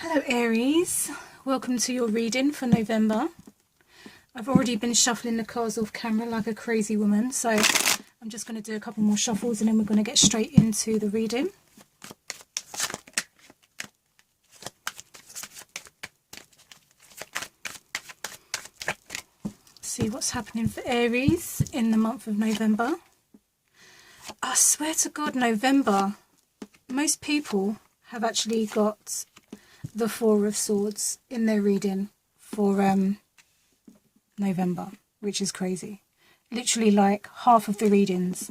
Hello Aries, welcome to your reading for November. I've already been shuffling the cards off camera like a crazy woman, so I'm just going to do a couple more shuffles and then we're going to get straight into the reading. See what's happening for Aries in the month of November. I swear to God, November, most people have actually got the Four of Swords in their reading for November, which is crazy. Literally like half of the readings.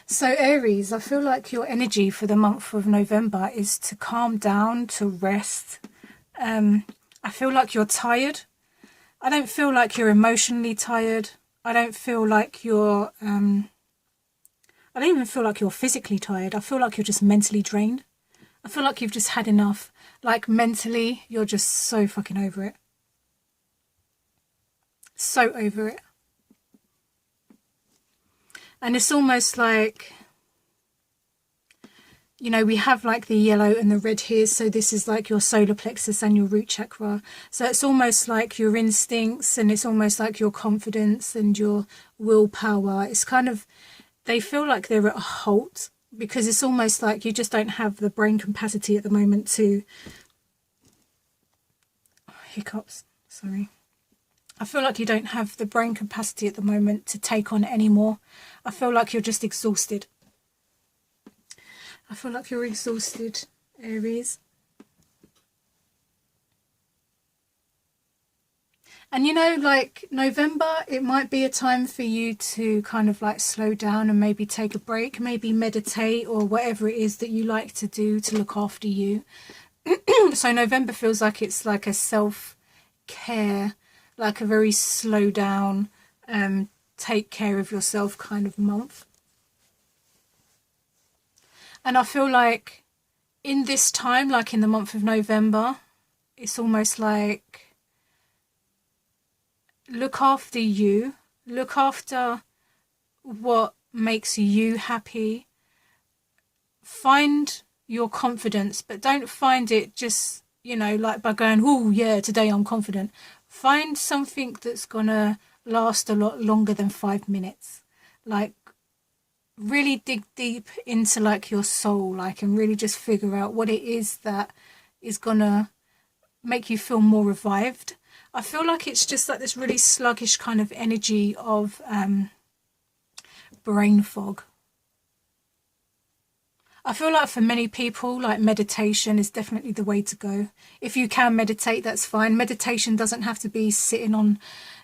So Aries, I feel like your energy for the month of November is to calm down, to rest. I feel like you're tired. I don't feel like you're emotionally tired. I don't feel like you're I don't even feel like you're physically tired. I feel like you're just mentally drained. I feel like you've just had enough. Like mentally, you're just so fucking over it. So over it. And it's almost like, you know, we have like the yellow and the red here. So this is like your solar plexus and your root chakra. So it's almost like your instincts and it's almost like your confidence and your willpower. It's kind of, they feel like they're at a halt. Because it's almost like you just don't have the brain capacity at the moment to... Hiccups, sorry. I feel like you don't have the brain capacity at the moment to take on any more. I feel like you're just exhausted. I feel like you're exhausted, Aries. And you know, like November, it might be a time for you to kind of like slow down and maybe take a break, maybe meditate or whatever it is that you like to do to look after you. So November feels like it's like a self-care, like a very slow down, take care of yourself kind of month. And I feel like in this time, like in the month of November, it's almost like look after you, look after what makes you happy, find your confidence, but don't find it just, you know, like by going, oh yeah, today I'm confident. Find something that's gonna last a lot longer than 5 minutes. Like really dig deep into like your soul, like, and really just figure out what it is that is gonna make you feel more revived. I feel like it's just like this really sluggish kind of energy of brain fog. I feel like for many people, like meditation is definitely the way to go. If you can meditate, that's fine. Meditation doesn't have to be sitting on,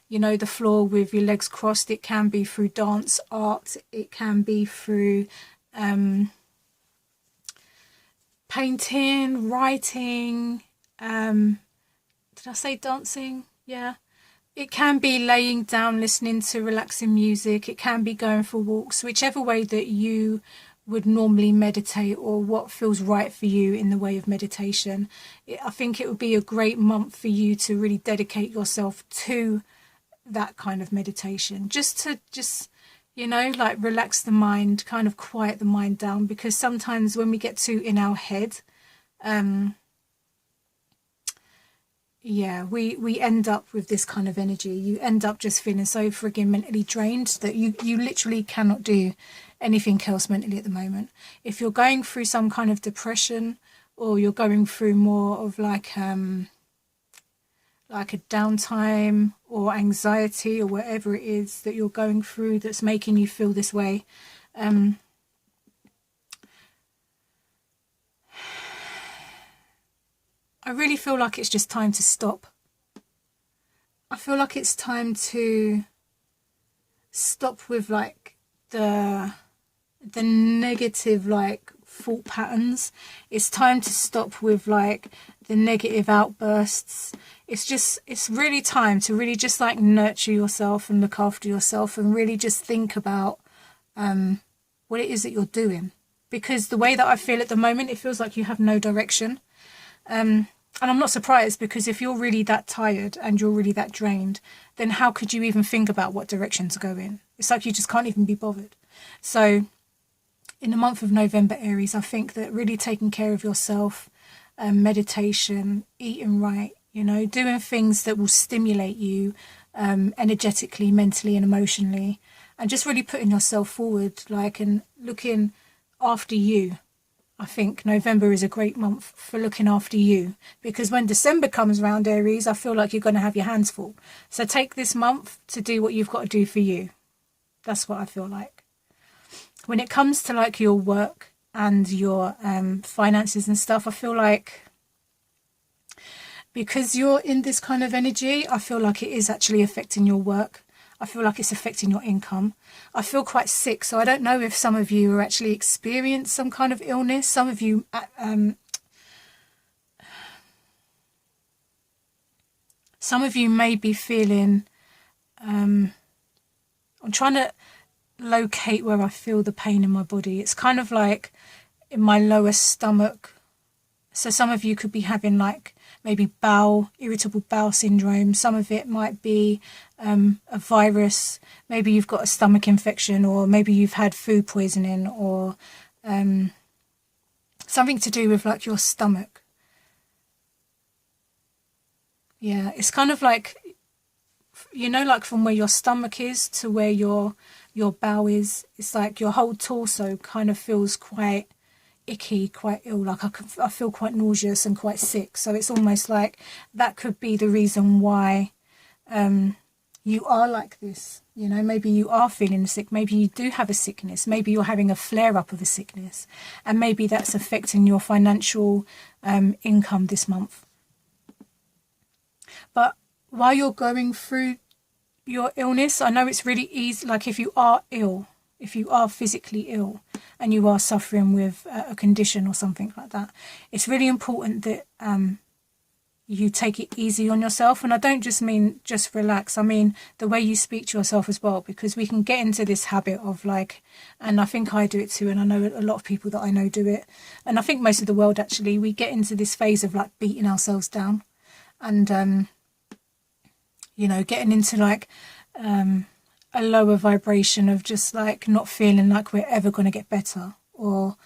you know, the floor with your legs crossed. It can be through dance, art. It can be through painting, writing, did I say dancing? Yeah. It can be laying down, listening to relaxing music. It can be going for walks, whichever way that you would normally meditate or what feels right for you in the way of meditation. I think it would be a great month for you to really dedicate yourself to that kind of meditation. Just, you know, like relax the mind, kind of quiet the mind down, because sometimes when we get too in our head, yeah, we end up with this kind of energy. You end up just feeling so frigging mentally drained that you literally cannot do anything else mentally at the moment. If you're going through some kind of depression or you're going through more of like a downtime or anxiety or whatever it is that you're going through that's making you feel this way, I really feel like it's just time to stop. I feel like it's time to stop with like the negative like thought patterns. It's time to stop with like the negative outbursts. It's really time to really just like nurture yourself and look after yourself and really just think about what it is that you're doing. Because the way that I feel at the moment, it feels like you have no direction. And I'm not surprised, because if you're really that tired and you're really that drained, then how could you even think about what direction to go in? It's like you just can't even be bothered. So in the month of November, Aries, I think that really taking care of yourself, meditation, eating right, you know, doing things that will stimulate you energetically, mentally and emotionally, and just really putting yourself forward, like, and looking after you. I think November is a great month for looking after you, because when December comes around, Aries, I feel like you're going to have your hands full. So take this month to do what you've got to do for you. That's what I feel like. When it comes to like your work and your finances and stuff, I feel like because you're in this kind of energy, I feel like it is actually affecting your work. I feel like it's affecting your income. I feel quite sick, so I don't know if some of you are actually experiencing some kind of illness. Some of you, may be feeling. I'm trying to locate where I feel the pain in my body. It's kind of like in my lower stomach. So some of you could be having like maybe irritable bowel syndrome. Some of it might be a virus. Maybe you've got a stomach infection, or maybe you've had food poisoning, or something to do with like your stomach. Yeah, it's kind of like, you know, like from where your stomach is to where your bowel is. It's like your whole torso kind of feels quite icky, quite ill, like I feel quite nauseous and quite sick. So it's almost like that could be the reason why you are like this. You know, maybe you are feeling sick, maybe you do have a sickness, maybe you're having a flare-up of a sickness, and maybe that's affecting your financial income this month. But while you're going through your illness, I know it's really easy, like if you are ill, if you are physically ill and you are suffering with a condition or something like that, it's really important that you take it easy on yourself. And I don't just mean just relax, I mean the way you speak to yourself as well, because we can get into this habit of like, and I think I do it too, and I know a lot of people that I know do it, and I think most of the world actually, we get into this phase of like beating ourselves down and you know, getting into like a lower vibration of just like not feeling like we're ever going to get better, or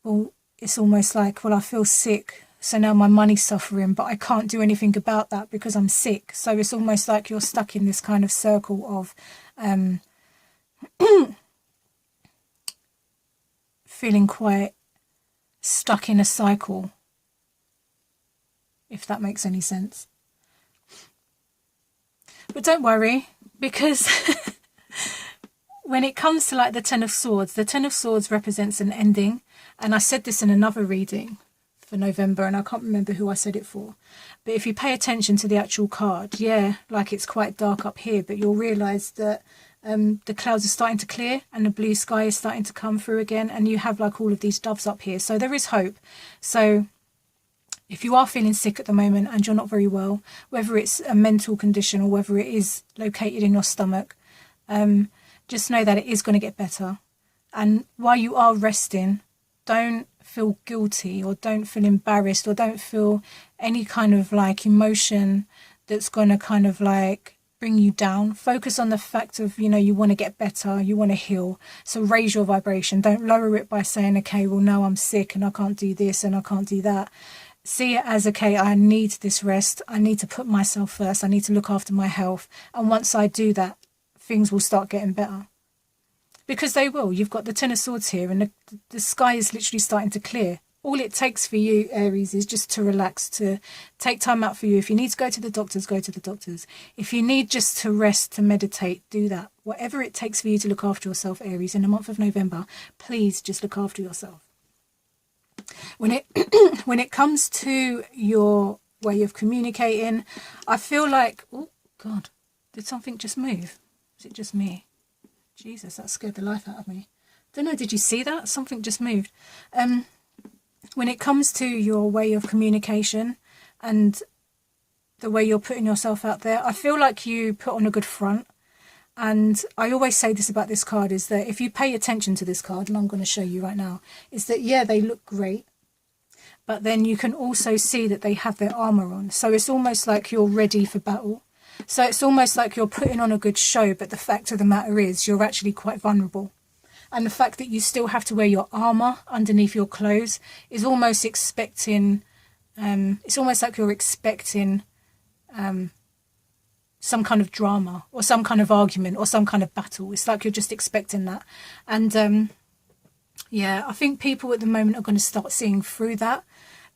well, it's almost like, well, I feel sick, so now my money's suffering, but I can't do anything about that because I'm sick. So it's almost like you're stuck in this kind of circle of feeling quite stuck in a cycle, if that makes any sense. But don't worry, because when it comes to like the Ten of Swords represents an ending. And I said this in another reading for November, and I can't remember who I said it for. But if you pay attention to the actual card, yeah, like it's quite dark up here, but you'll realise that the clouds are starting to clear and the blue sky is starting to come through again, and you have like all of these doves up here. So there is hope. So if you are feeling sick at the moment and you're not very well, whether it's a mental condition or whether it is located in your stomach, just know that it is going to get better. And while you are resting, don't feel guilty or don't feel embarrassed or don't feel any kind of like emotion that's going to kind of like bring you down. Focus on the fact of, you know, you want to get better, you want to heal. So raise your vibration. Don't lower it by saying, okay, well, now I'm sick and I can't do this and I can't do that. See it as, okay, I need this rest. I need to put myself first. I need to look after my health. And once I do that, things will start getting better. Because they will. You've got the Ten of Swords here, and the sky is literally starting to clear. All it takes for you, Aries, is just to relax, to take time out for you. If you need to go to the doctors, go to the doctors. If you need just to rest, to meditate, do that. Whatever it takes for you to look after yourself, Aries, in the month of November, please just look after yourself. When it comes to your way of communicating, I feel like, oh God, did something just move? Is it just me? Jesus, that scared the life out of me. Don't know, did you see that? Something just moved. When it comes to your way of communication and the way you're putting yourself out there, I feel like you put on a good front. And I always say this about this card, is that if you pay attention to this card, and I'm going to show you right now, is that, yeah, they look great, but then you can also see that they have their armour on. So it's almost like you're ready for battle. So it's almost like you're putting on a good show, but the fact of the matter is you're actually quite vulnerable. And the fact that you still have to wear your armour underneath your clothes is almost expecting, it's almost like you're expecting some kind of drama or some kind of argument or some kind of battle. It's like you're just expecting that. And yeah, I think people at the moment are going to start seeing through that,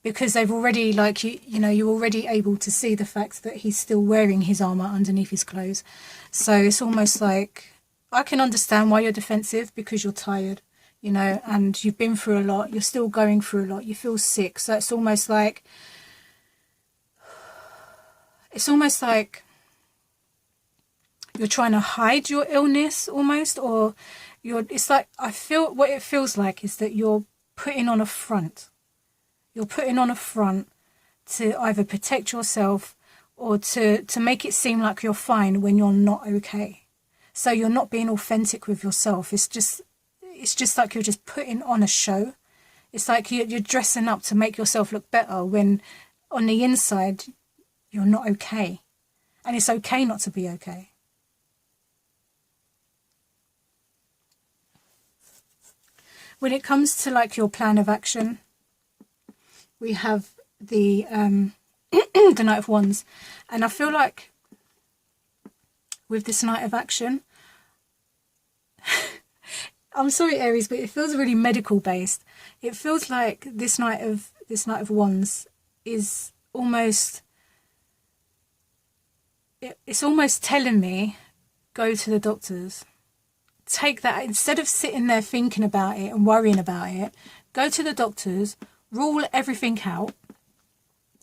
because they've already, like, you know, you're already able to see the fact that he's still wearing his armour underneath his clothes. So it's almost like, I can understand why you're defensive, because you're tired, you know, and you've been through a lot, you're still going through a lot, you feel sick. So it's almost like you're trying to hide your illness almost, or it's like, I feel what it feels like is that you're putting on a front. You're putting on a front to either protect yourself or to make it seem like you're fine when you're not okay. So you're not being authentic with yourself. It's just like you're just putting on a show. It's like you're dressing up to make yourself look better when on the inside you're not okay. And it's okay not to be okay. When it comes to like your plan of action, we have the the Knight of Wands, and I feel like with this Knight of Action, I'm sorry Aries, but it feels really medical based. It feels like this Knight of Wands is almost, it's almost telling me, go to the doctors. Take that, instead of sitting there thinking about it and worrying about it, go to the doctors, rule everything out,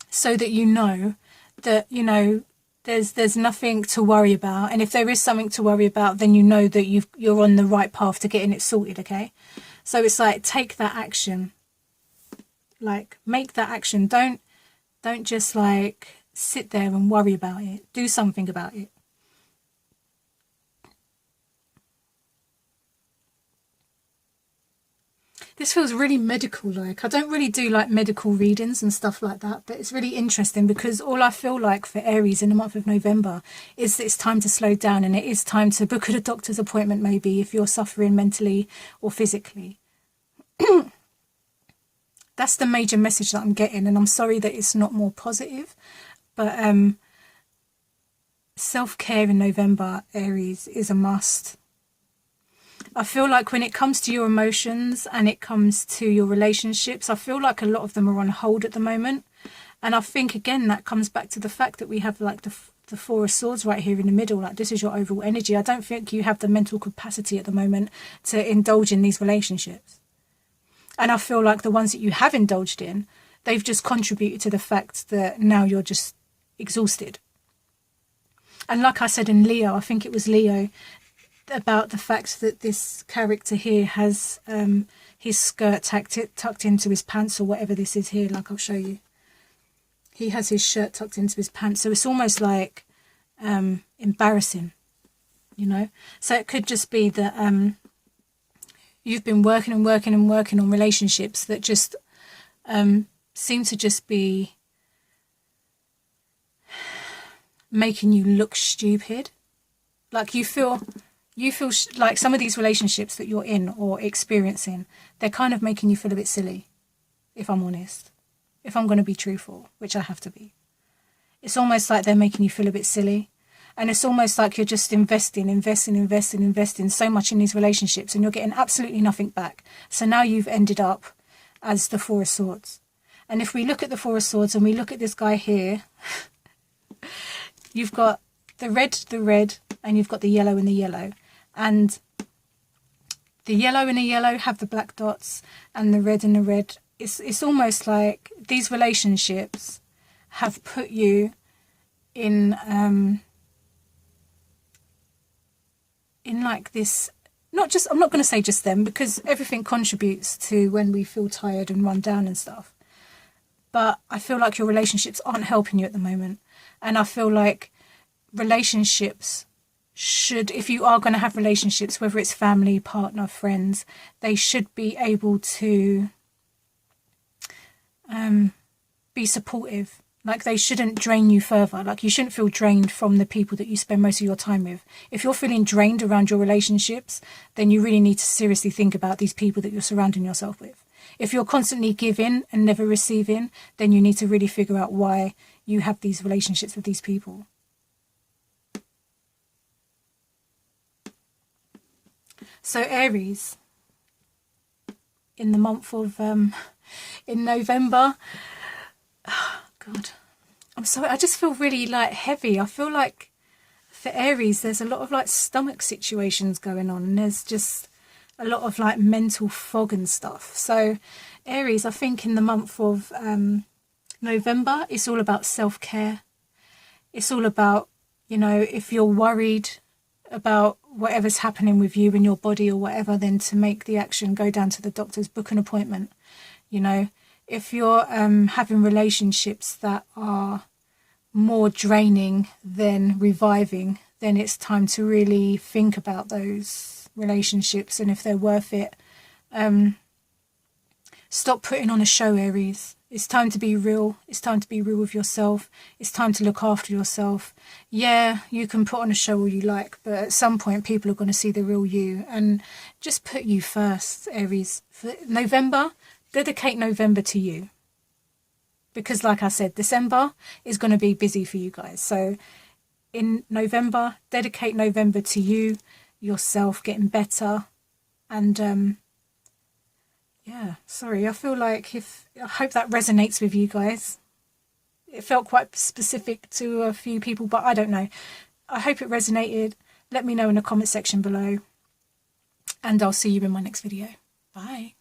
so that you know that, you know, there's nothing to worry about. And if there is something to worry about, then you know that you're on the right path to getting it sorted, okay? So it's like, take that action. Like, make that action. Don't just like sit there and worry about it. Do something about it. This feels really medical like. I don't really do like medical readings and stuff like that, but it's really interesting because all I feel like for Aries in the month of November is that it's time to slow down, and it is time to book a doctor's appointment maybe if you're suffering mentally or physically. That's the major message that I'm getting, and I'm sorry that it's not more positive, but self-care in November, Aries, is a must. I feel like when it comes to your emotions and it comes to your relationships, I feel like a lot of them are on hold at the moment. And I think, again, that comes back to the fact that we have like the Four of Swords right here in the middle. Like, this is your overall energy. I don't think you have the mental capacity at the moment to indulge in these relationships. And I feel like the ones that you have indulged in, they've just contributed to the fact that now you're just exhausted. And like I said in Leo, I think it was Leo, about the fact that this character here has his skirt tucked into his pants, or whatever this is here. Like, I'll show you. He has his shirt tucked into his pants, so it's almost like embarrassing, you know. So it could just be that you've been working and working and working on relationships that just seem to just be making you look stupid. Like, you feel like some of these relationships that you're in or experiencing, they're kind of making you feel a bit silly, if I'm honest. If I'm going to be truthful, which I have to be. It's almost like they're making you feel a bit silly. And it's almost like you're just investing so much in these relationships, and you're getting absolutely nothing back. So now you've ended up as the Four of Swords. And if we look at the Four of Swords and we look at this guy here, you've got the red, and you've got the yellow and the yellow. And the yellow and the yellow have the black dots, and the red and the red. It's almost like these relationships have put you in like this, I'm not going to say just them, because everything contributes to when we feel tired and run down and stuff. But I feel like your relationships aren't helping you at the moment. And I feel like relationships should, if you are going to have relationships, whether it's family, partner, friends, they should be able to be supportive. Like, they shouldn't drain you further. Like, you shouldn't feel drained from the people that you spend most of your time with. If you're feeling drained around your relationships, then you really need to seriously think about these people that you're surrounding yourself with. If you're constantly giving and never receiving, then you need to really figure out why you have these relationships with these people. So Aries, in the month of, in November, oh God, I'm sorry, I just feel really like heavy. I feel like for Aries, there's a lot of like stomach situations going on, and there's just a lot of like mental fog and stuff. So Aries, I think in the month of November, it's all about self-care. It's all about, you know, if you're worried about whatever's happening with you in your body or whatever, then to make the action, go down to the doctors, book an appointment. You know, if you're having relationships that are more draining than reviving, then it's time to really think about those relationships and if they're worth it. Stop putting on a show, Aries. It's time to be real. It's time to be real with yourself. It's time to look after yourself. Yeah, you can put on a show all you like, but at some point people are going to see the real you. And just put you first, Aries. For November, dedicate November to you. Because like I said, December is going to be busy for you guys. So in November, dedicate November to you, yourself, getting better. And yeah, sorry, I feel like I hope that resonates with you guys. It felt quite specific to a few people, but I don't know. I hope it resonated. Let me know in the comment section below. And I'll see you in my next video. Bye.